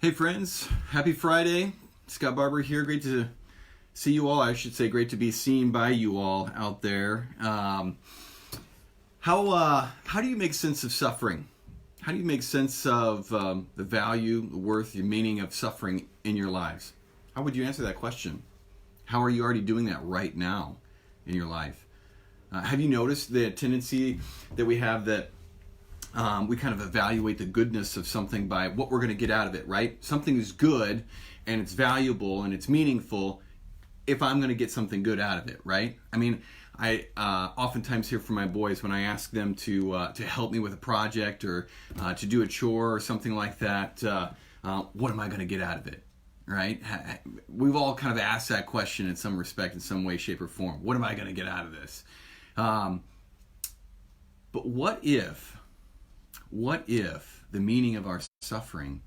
Hey friends, happy Friday. Scott Barber here. Great to see you all. I should say great to be seen by you all out there. How do you make sense of suffering? How do you make sense of the value, the worth, the meaning of suffering in your lives? How would you answer that question? How are you already doing that right now in your life? Have you noticed the tendency that we have that we kind of evaluate the goodness of something by what we're going to get out of it, right? Something is good and it's valuable and it's meaningful if I'm going to get something good out of it, right? I mean, I oftentimes hear from my boys when I ask them to help me with a project or to do a chore or something like that, what am I going to get out of it, right? We've all kind of asked that question in some respect, in some way, shape, or form. What am I going to get out of this? But what if the meaning of our suffering,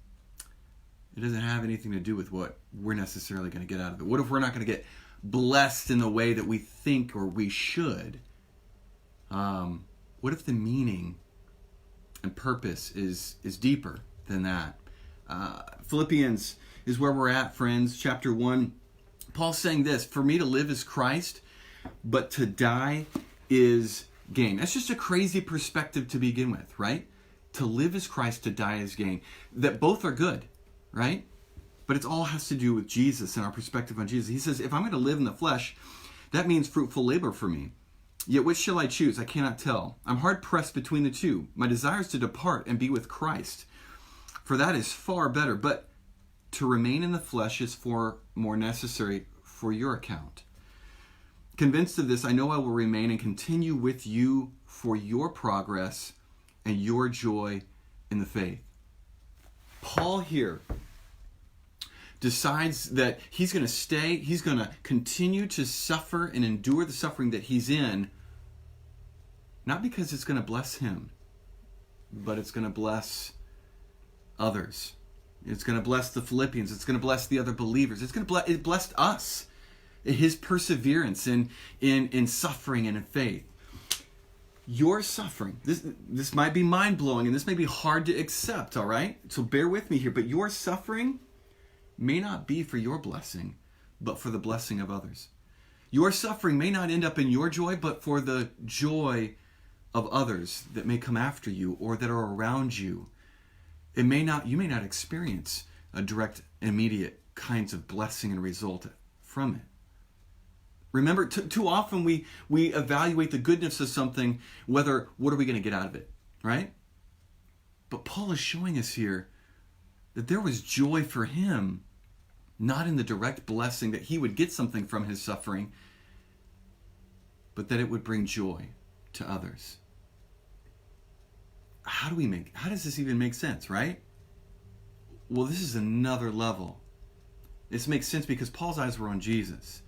it doesn't have anything to do with what we're necessarily going to get out of it? What if we're not going to get blessed in the way that we think or we should? What if the meaning and purpose is deeper than that? Philippians is where we're at, friends. Chapter 1, Paul's saying this: for me to live is Christ, but to die is gain. That's just a crazy perspective to begin with, right? To live is Christ, to die is gain. That both are good, right? But it all has to do with Jesus and our perspective on Jesus. He says, if I'm going to live in the flesh, that means fruitful labor for me. Yet which shall I choose? I cannot tell. I'm hard pressed between the two. My desire is to depart and be with Christ, for that is far better. But to remain in the flesh is far more necessary for your account. Convinced of this, I know I will remain and continue with you for your progress and your joy in the faith. Paul here decides that he's going to stay, he's going to continue to suffer and endure the suffering that he's in, not because it's going to bless him, but it's going to bless others. It's going to bless the Philippians. It's going to bless the other believers. It blessed us. His perseverance in suffering and in faith. Your suffering, this might be mind-blowing and this may be hard to accept, all right? So bear with me here, but your suffering may not be for your blessing, but for the blessing of others. Your suffering may not end up in your joy, but for the joy of others that may come after you or that are around you. You may not experience a direct, immediate kinds of blessing and result from it. Remember, too often we evaluate the goodness of something, what are we going to get out of it, right? But Paul is showing us here that there was joy for him, not in the direct blessing that he would get something from his suffering, but that it would bring joy to others. How does this even make sense, right? Well, this is another level. This makes sense because Paul's eyes were on Jesus.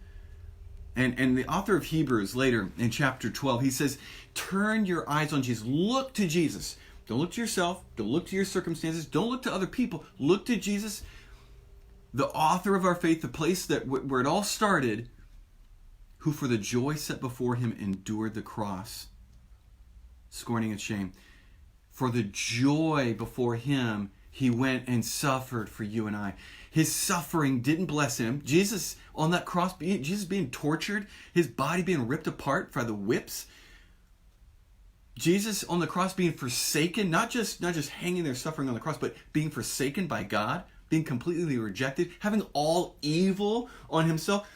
And the author of Hebrews later in chapter 12, he says, turn your eyes on Jesus. Look to Jesus. Don't look to yourself. Don't look to your circumstances. Don't look to other people. Look to Jesus, the author of our faith, the place where it all started, who for the joy set before him endured the cross, scorning its shame. For the joy before him, he went and suffered for you and I. His suffering didn't bless him. Jesus on that cross, Jesus being tortured, his body being ripped apart by the whips. Jesus on the cross being forsaken, not just hanging there suffering on the cross, but being forsaken by God, being completely rejected, having all evil on himself.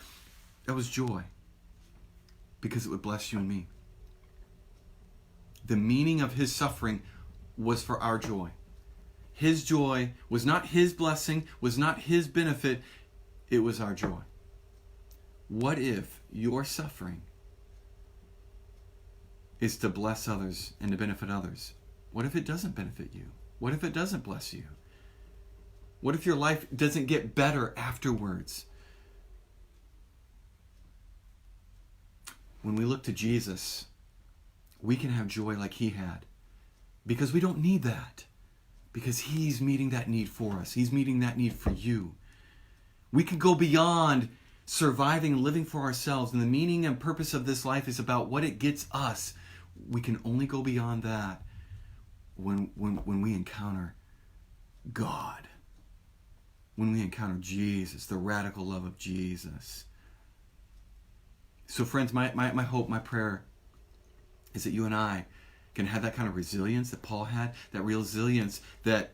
That was joy, because it would bless you and me. The meaning of his suffering was for our joy. His joy was not his blessing, was not his benefit, it was our joy. What if your suffering is to bless others and to benefit others? What if it doesn't benefit you? What if it doesn't bless you? What if your life doesn't get better afterwards? When we look to Jesus, we can have joy like he had, because we don't need that. Because he's meeting that need for us. He's meeting that need for you. We can go beyond surviving and living for ourselves. And the meaning and purpose of this life is about what it gets us. We can only go beyond that when we encounter God. when we encounter Jesus, the radical love of Jesus. So friends, my hope, my prayer is that you and I can have that kind of resilience that Paul had, that resilience that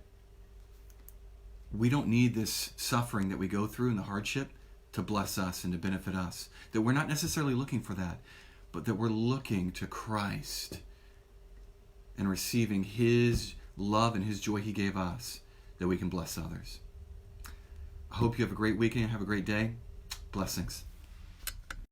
we don't need this suffering that we go through and the hardship to bless us and to benefit us. That we're not necessarily looking for that, but that we're looking to Christ and receiving his love and his joy he gave us, that we can bless others. I hope you have a great weekend. Have a great day. Blessings.